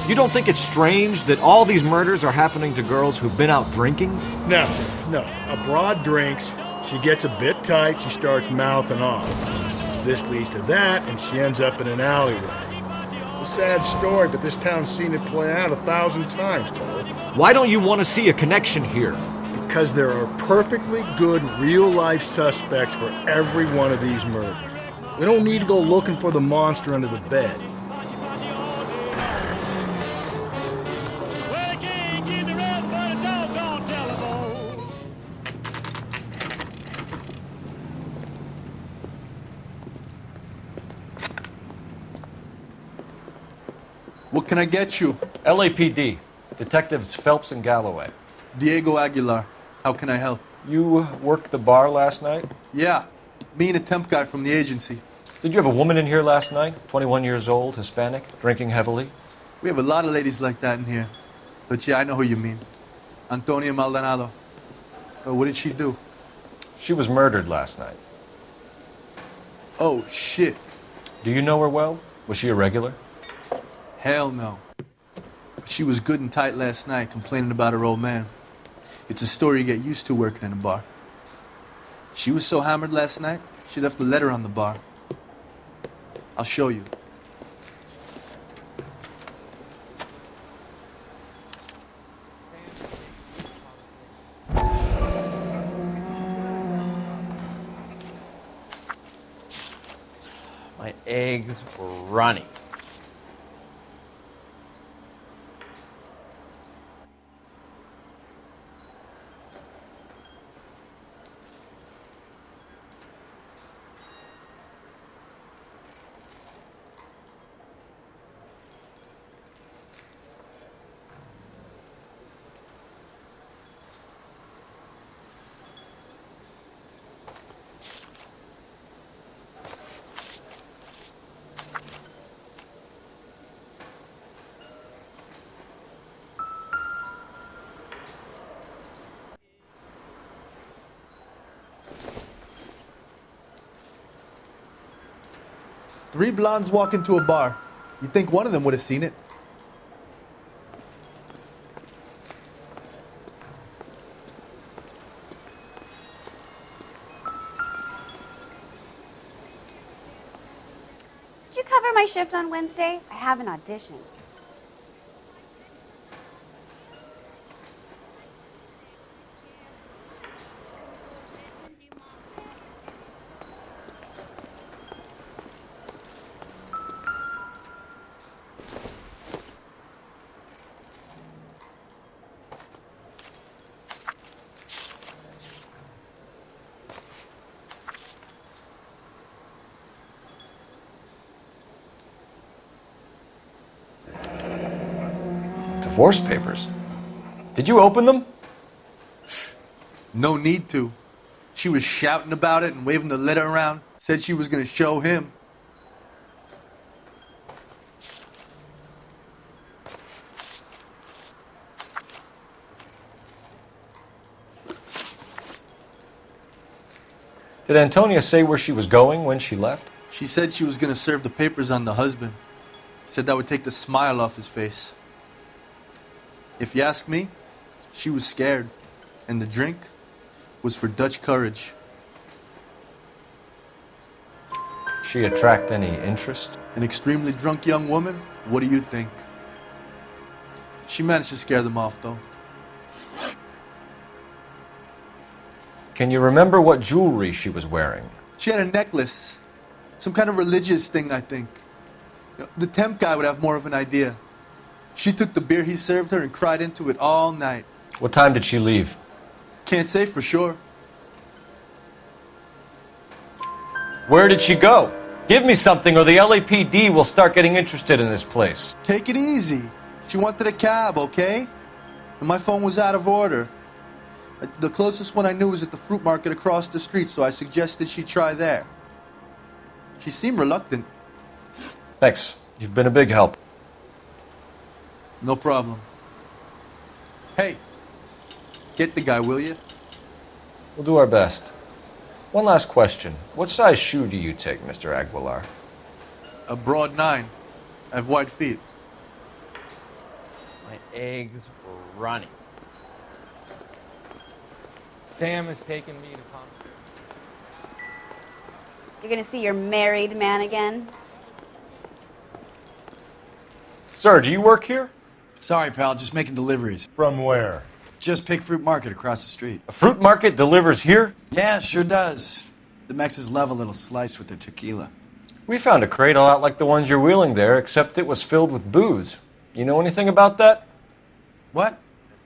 You don't think it's strange that all these murders are happening to girls who've been out drinking? No. A broad drinks, she gets a bit tight, she starts mouthing off. This leads to that, and she ends up in an alleyway. It's a sad story, but this town's seen it play out 1,000 times, Cole. Why don't you want to see a connection here? Because there are perfectly good real-life suspects for every one of these murders. We don't need to go looking for the monster under the bed. What can I get you? LAPD, Detectives Phelps and Galloway. Diego Aguilar. How can I help? You worked the bar last night? Yeah, me and a temp guy from the agency. Did you have a woman in here last night? 21 years old, Hispanic, drinking heavily? We have a lot of ladies like that in here. But yeah, I know who you mean. Antonia Maldonado. What did she do? She was murdered last night. Oh, shit. Do you know her well? Was she a regular? Hell no. She was good and tight last night, complaining about her old man. It's a story you get used to working in a bar. She was so hammered last night, she left a letter on the bar. I'll show you. My eggs were runny. Three blondes walk into a bar. You'd think one of them would have seen it. Did you cover my shift on Wednesday? I have an audition. Divorce papers. Did you open them? No need to. She was shouting about it and waving the letter around. Said she was going to show him. Did Antonia say where she was going when she left? She said she was going to serve the papers on the husband. Said that would take the smile off his face. If you ask me, she was scared. And the drink was for Dutch courage. She attract any interest? An extremely drunk young woman? What do you think? She managed to scare them off, though. Can you remember what jewelry she was wearing? She had a necklace. Some kind of religious thing, I think. The temp guy would have more of an idea. She took the beer he served her and cried into it all night. What time did she leave? Can't say for sure. Where did she go? Give me something or the LAPD will start getting interested in this place. Take it easy. She wanted a cab, okay? And my phone was out of order. The closest one I knew was at the fruit market across the street, so I suggested she try there. She seemed reluctant. Thanks. You've been a big help. No problem. Hey, get the guy, will you? We'll do our best. One last question. What size shoe do you take, Mr. Aguilar? A broad 9. I have wide feet. My eggs were running. Sam has taken me to Palm. You're gonna see your married man again? Sir, do you work here? Sorry, pal, just making deliveries. From where? Just Pig Fruit Market across the street. A fruit market delivers here? Yeah, sure does. The Mexes love a little slice with their tequila. We found a crate a lot like the ones you're wheeling there, except it was filled with booze. You know anything about that? What?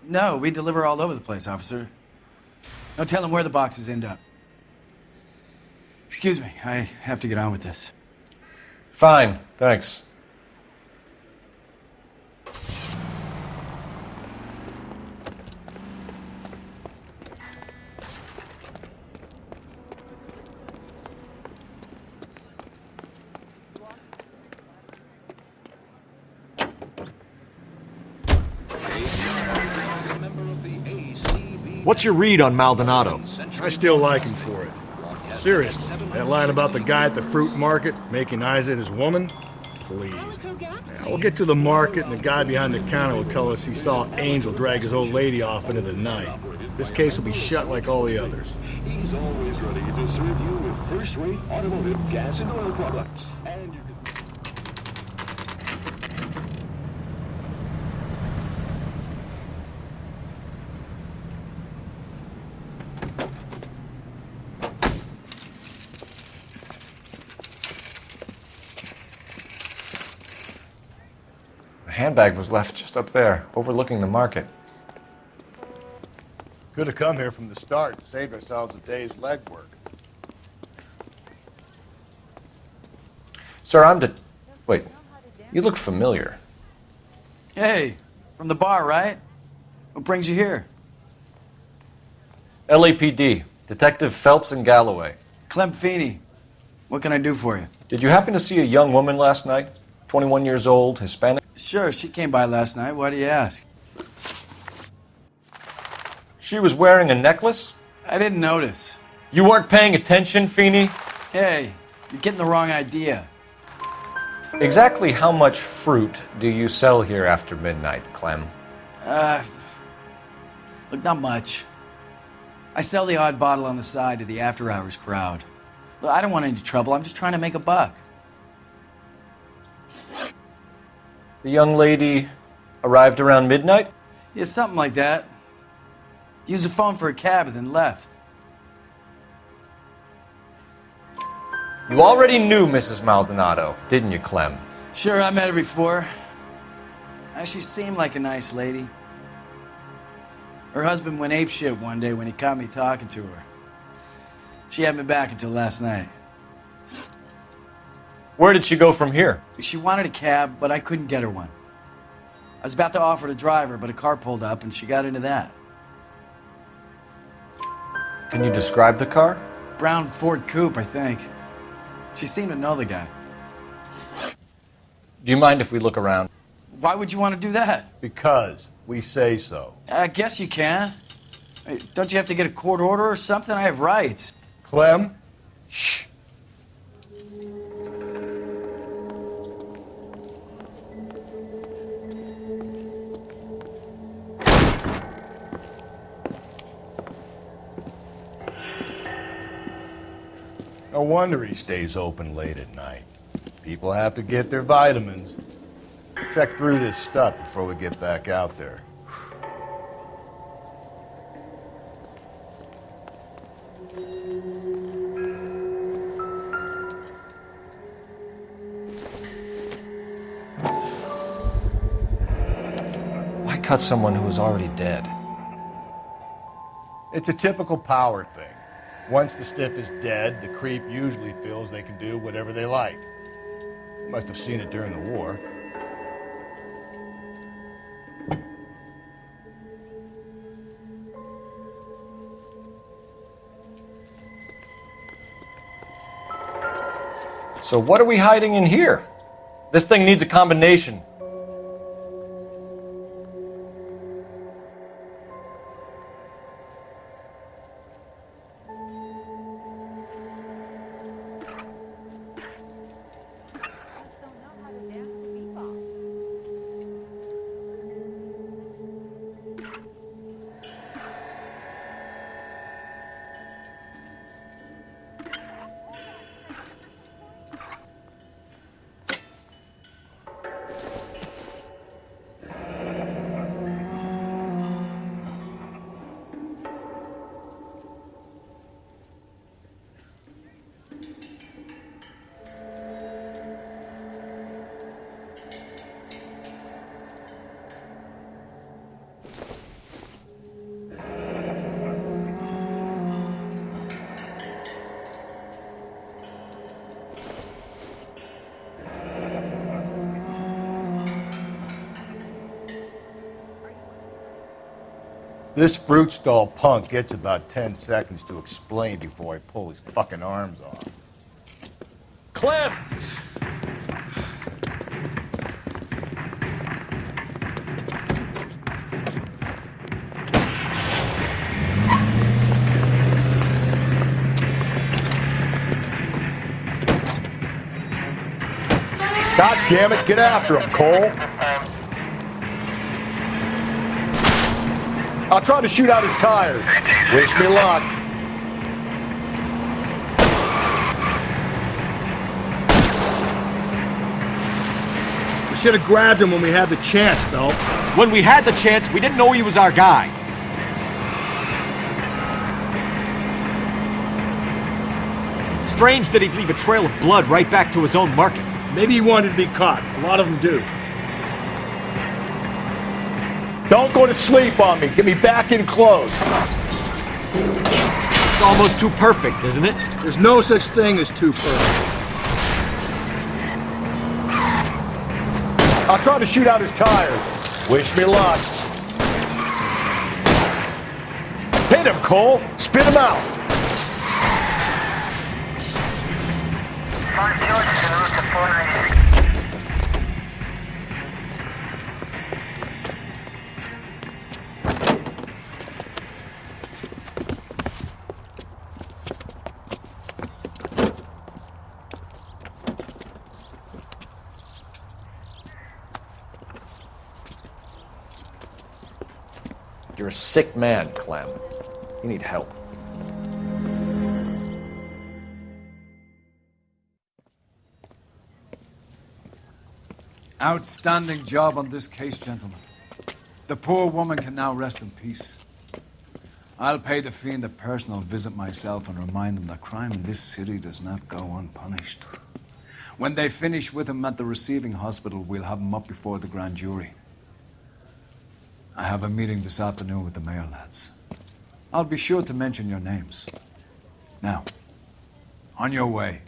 No, we deliver all over the place, officer. No telling where the boxes end up. Excuse me, I have to get on with this. Fine, thanks. What's your read on Maldonado? I still like him for it. Seriously, that line about the guy at the fruit market making Isa his woman? Please. Now, we'll get to the market and the guy behind the counter will tell us he saw Angel drag his old lady off into the night. This case will be shut like all the others. He's always ready to serve you with first-rate automotive gas and oil products. And you can... The handbag was left just up there, overlooking the market. Could have come here from the start and saved ourselves a day's legwork. Sir, Wait, you look familiar. Hey, from the bar, right? What brings you here? LAPD, Detective Phelps and Galloway. Clem Feeney. What can I do for you? Did you happen to see a young woman last night? 21 years old, Hispanic? Sure, she came by last night. Why do you ask? She was wearing a necklace? I didn't notice. You weren't paying attention, Feeney? Hey, you're getting the wrong idea. Exactly how much fruit do you sell here after midnight, Clem? Look, not much. I sell the odd bottle on the side to the after-hours crowd. Well, I don't want any trouble. I'm just trying to make a buck. The young lady arrived around midnight? Yeah, something like that. Used the phone for a cab and then left. You already knew Mrs. Maldonado, didn't you, Clem? Sure, I met her before. She seemed like a nice lady. Her husband went apeshit one day when he caught me talking to her. She had me back until last night. Where did she go from here? She wanted a cab, but I couldn't get her one. I was about to offer to drive her, but a car pulled up and she got into that. Can you describe the car? Brown Ford Coupe, I think. She seemed to know the guy. Do you mind if we look around? Why would you want to do that? Because we say so. I guess you can. Hey, don't you have to get a court order or something? I have rights. Clem? Shh. No wonder he stays open late at night. People have to get their vitamins. Check through this stuff before we get back out there. Why cut someone who was already dead? It's a typical power thing. Once the stiff is dead, the creep usually feels they can do whatever they like. Must have seen it during the war. So what are we hiding in here? This thing needs a combination. This fruit stall punk gets about 10 seconds to explain before I pull his fucking arms off. Clem! God damn it, get after him, Cole. I'll try to shoot out his tires. Wish me luck. We should have grabbed him when we had the chance, Phelps. When we had the chance, we didn't know he was our guy. Strange that he'd leave a trail of blood right back to his own market. Maybe he wanted to be caught. A lot of them do. Don't go to sleep on me. Get me back in close. It's almost too perfect, isn't it? There's no such thing as too perfect. I'll try to shoot out his tires. Wish me luck. Hit him, Cole. Spit him out. You're a sick man, Clem. You need help. Outstanding job on this case, gentlemen. The poor woman can now rest in peace. I'll pay the fiend a personal visit myself and remind him that crime in this city does not go unpunished. When they finish with him at the receiving hospital, we'll have him up before the grand jury. I have a meeting this afternoon with the mayor lads. I'll be sure to mention your names. Now, on your way.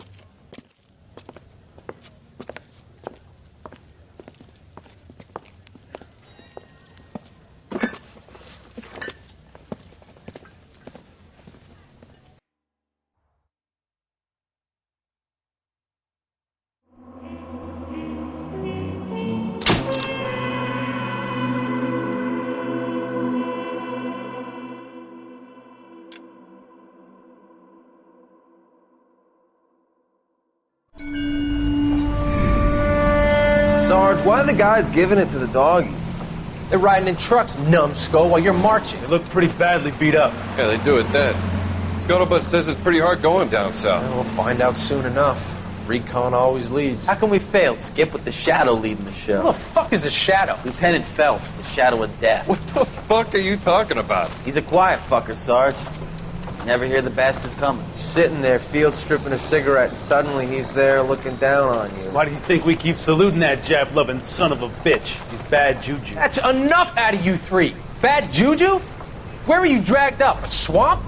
Sarge, why are the guys giving it to the doggies? They're riding in trucks, numbskull, while you're marching. They look pretty badly beat up. Yeah, they do it then. Scuttlebutt says it's pretty hard going down south. We'll find out soon enough. Recon always leads. How can we fail, Skip, with the Shadow leading the show? Who the fuck is the Shadow? Lieutenant Phelps, the Shadow of Death. What the fuck are you talking about? He's a quiet fucker, Sarge. Never hear the bastard coming. You're sitting there, field stripping a cigarette, and suddenly he's there looking down on you. Why do you think we keep saluting that Jap-loving son of a bitch? He's bad juju. That's enough out of you three. Bad juju? Where were you dragged up? A swamp?